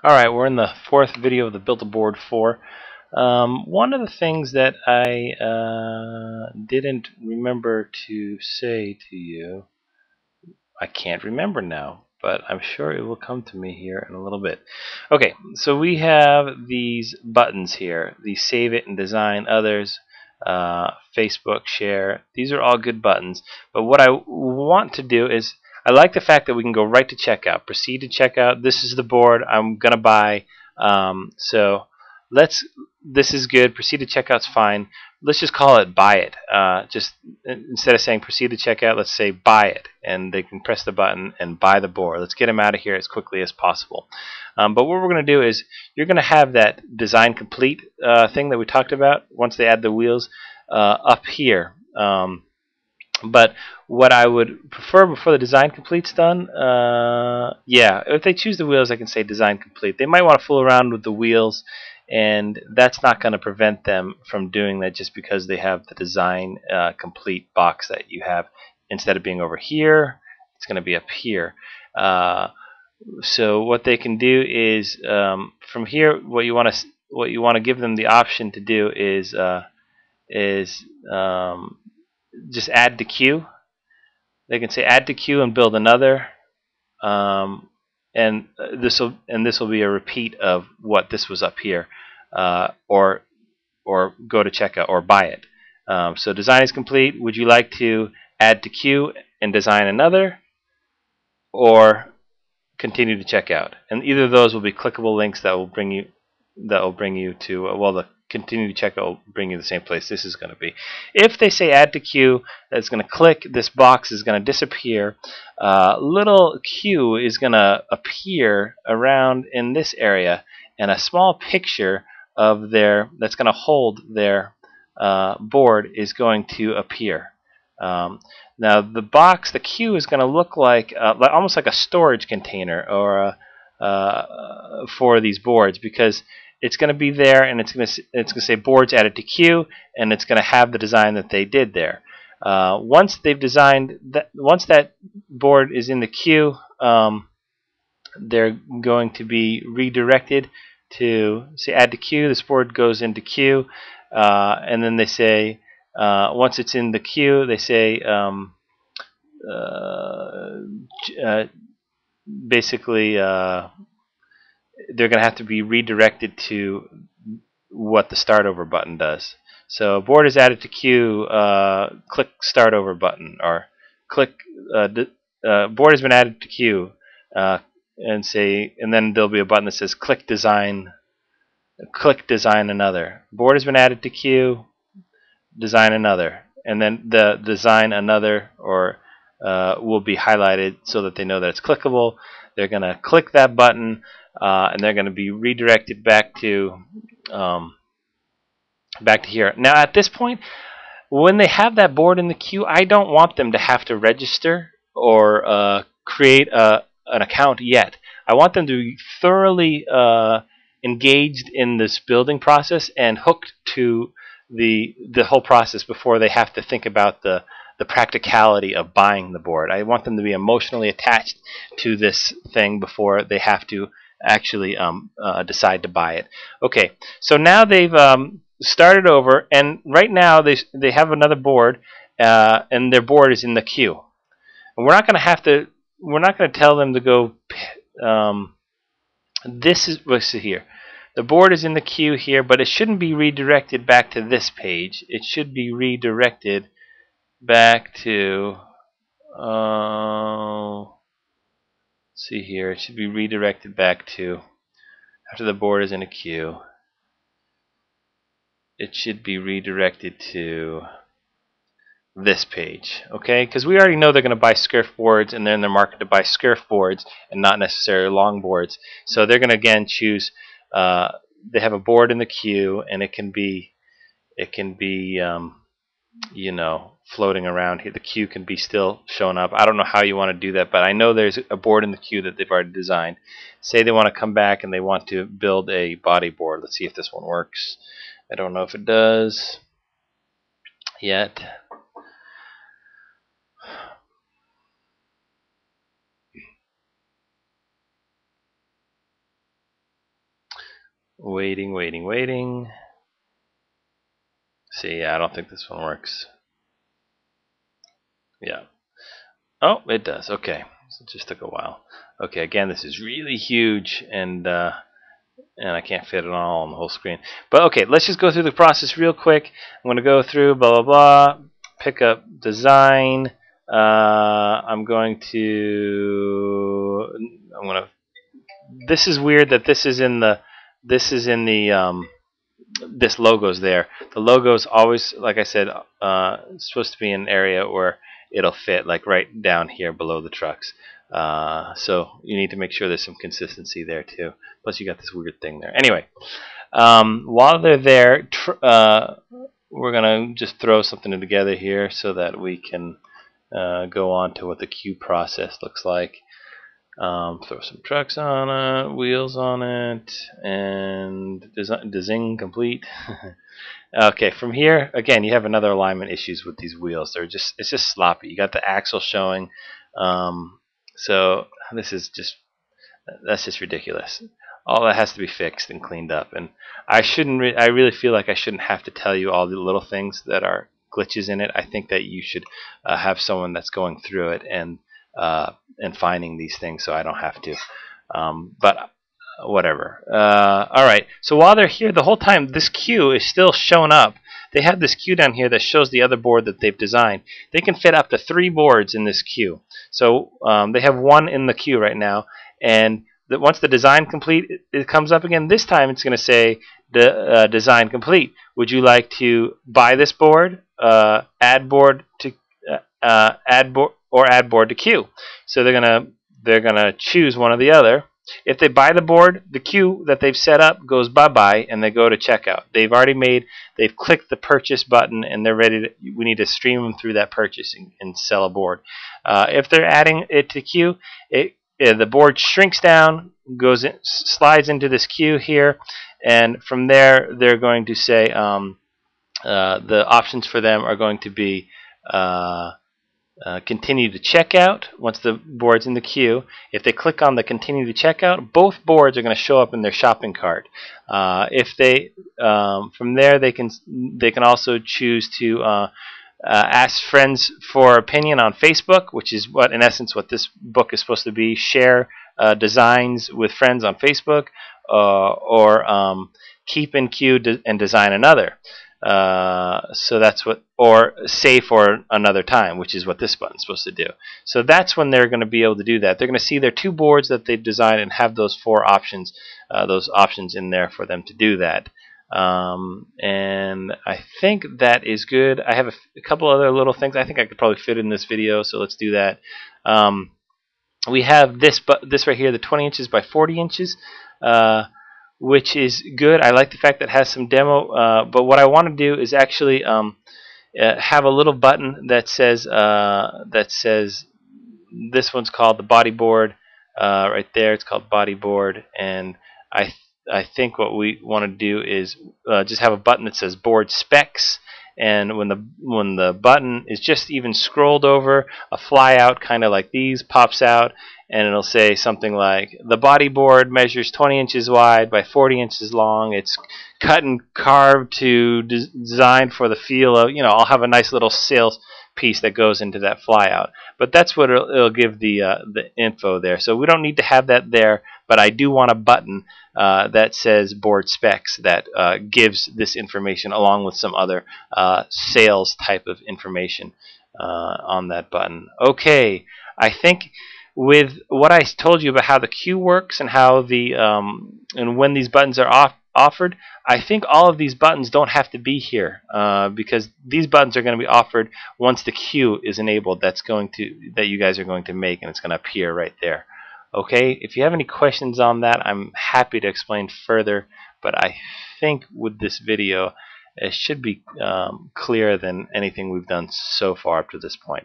Alright, we're in the fourth video of the Build-A-Board 4. One of the things that I didn't remember to say to you, I can't remember now, but I'm sure it will come to me here in a little bit. Okay, so we have these buttons here, the Save It and Design Others, Facebook Share. These are all good buttons, but what I want to do is I like the fact that we can go right to checkout. Proceed to checkout. This is the board I'm gonna buy. So this is good. Proceed to checkout's fine. Let's just call it buy it. Just instead of saying proceed to checkout, let's say buy it, and they can press the button and buy the board. Let's get them out of here as quickly as possible. But what we're going to do is you're going to have that design complete thing that we talked about once they add the wheels up here. But what I would prefer before the design complete's done, yeah, if they choose the wheels, I can say design complete. They might want to fool around with the wheels, and that's not going to prevent them from doing that just because they have the design complete box that you have. Instead of being over here, it's going to be up here. So what they can do is from here, what you want to give them the option to do is just add to queue. They can say add to queue and build another, and this will be a repeat of what this was up here, or go to checkout or buy it. So design is complete. Would you like to add to queue and design another, or continue to checkout? And either of those will be clickable links that will bring you to well, the continue to checkout will bring you to the same place this is going to be. If they say add to queue, that's going to click. This box is going to disappear. Little queue is going to appear around in this area, and a small picture of that's going to hold their board is going to appear. Now the queue is going to look like almost like a storage container or for these boards, because it's going to be there, and it's going to say boards added to queue, and it's going to have the design that they did there. Once they've designed that, once that board is in the queue, they're going to be redirected to say add to queue. This board goes into queue, and then they say once it's in the queue, they say basically they're going to have to be redirected to what the start over button does. So board is added to queue, click start over button, or click board has been added to queue, and then there'll be a button that says click design another. Board has been added to queue, design another, and then the design another or will be highlighted so that they know that it's clickable. They're going to click that button, and they're going to be redirected back to here. Now at this point, when they have that board in the queue, I don't want them to have to register or create an account yet. I want them to be thoroughly engaged in this building process and hooked to the whole process before they have to think about the practicality of buying the board. I want them to be emotionally attached to this thing before they have to actually decide to buy it. Okay, so now they've started over, and right now they have another board, and their board is in the queue. And we're not going to tell them to go. Let's see here. The board is in the queue here, but it shouldn't be redirected back to this page. It should be redirected back to let's see here. It should be redirected back to after the board is in a queue. It should be redirected to this page, okay? Because we already know they're going to buy SCURF boards, and they're in the market to buy SCURF boards and not necessarily long boards. So they're going to again choose. They have a board in the queue, and it can be you know, floating around here. The queue can be still showing up. I don't know how you want to do that, but I know there's a board in the queue that they've already designed. Say they want to come back and they want to build a body board. Let's see if this one works. I don't know if it does yet. Waiting. See, I don't think this one works. Yeah. Oh, it does. Okay. So it just took a while. Okay, again, this is really huge, and I can't fit it all on the whole screen. But okay, let's just go through the process real quick. I'm going to go through blah blah blah, pick up design. I'm going to. This is weird that this is in the. This logo's there. The logo's always, like I said, supposed to be in an area where it'll fit, like right down here below the trucks. So you need to make sure there's some consistency there too. Plus you got this weird thing there. Anyway, while they're there, we're gonna just throw something together here so that we can go on to what the queue process looks like. Throw some trucks on it, wheels on it, and design complete. Okay, from here, again, you have another alignment issues with these wheels. It's just sloppy. You got the axle showing, so this is that's just ridiculous. All that has to be fixed and cleaned up. And I really feel like I shouldn't have to tell you all the little things that are glitches in it. I think that you should have someone that's going through it and finding these things, so I don't have to. But whatever. All right. So while they're here, the whole time this queue is still showing up. They have this queue down here that shows the other board that they've designed. They can fit up to 3 boards in this queue. So they have 1 in the queue right now, and once the design complete, it comes up again. This time it's going to say design complete. Would you like to buy this board, add board to add board to queue? So they're gonna choose one or the other. If they buy the board, the queue that they've set up goes bye-bye, and they go to checkout. They've clicked the purchase button, and they're ready to. We need to stream them through that purchase and sell a board. If they're adding it to queue, the board shrinks down, slides into this queue here, and from there they're going to say the options for them are going to be continue to checkout once the board's in the queue. If they click on the continue to checkout, both boards are going to show up in their shopping cart. If they from there they can also choose to ask friends for opinion on Facebook, which is in essence what this book is supposed to be. Share designs with friends on Facebook, or keep in queue and design another. So that's what, or save for another time, which is what this button's supposed to do. So that's when they're going to be able to do that. They're going to see their 2 boards that they've designed and have those 4 options, those options in there for them to do that. And I think that is good. I have a couple other little things I think I could probably fit in this video, so let's do that. We have this right here, the 20 inches by 40 inches, which is good. I like the fact that it has some demo, but what I want to do is actually have a little button that says this one's called the body board. Right there, it's called body board, and I think what we want to do is just have a button that says board specs, and when the button is just even scrolled over, a flyout kind of like these pops out, and it'll say something like the body board measures 20 inches wide by 40 inches long. It's cut and carved to designed for the feel of, I'll have a nice little sales piece that goes into that flyout. But that's what it'll give the info there. So we don't need to have that there, but I do want a button that says board specs that gives this information along with some other sales type of information on that button. Okay, I think with what I told you about how the queue works and how and when these buttons are offered, I think all of these buttons don't have to be here because these buttons are going to be offered once the queue is enabled. That you guys are going to make, and it's going to appear right there. Okay, if you have any questions on that, I'm happy to explain further, but I think with this video it should be clearer than anything we've done so far up to this point.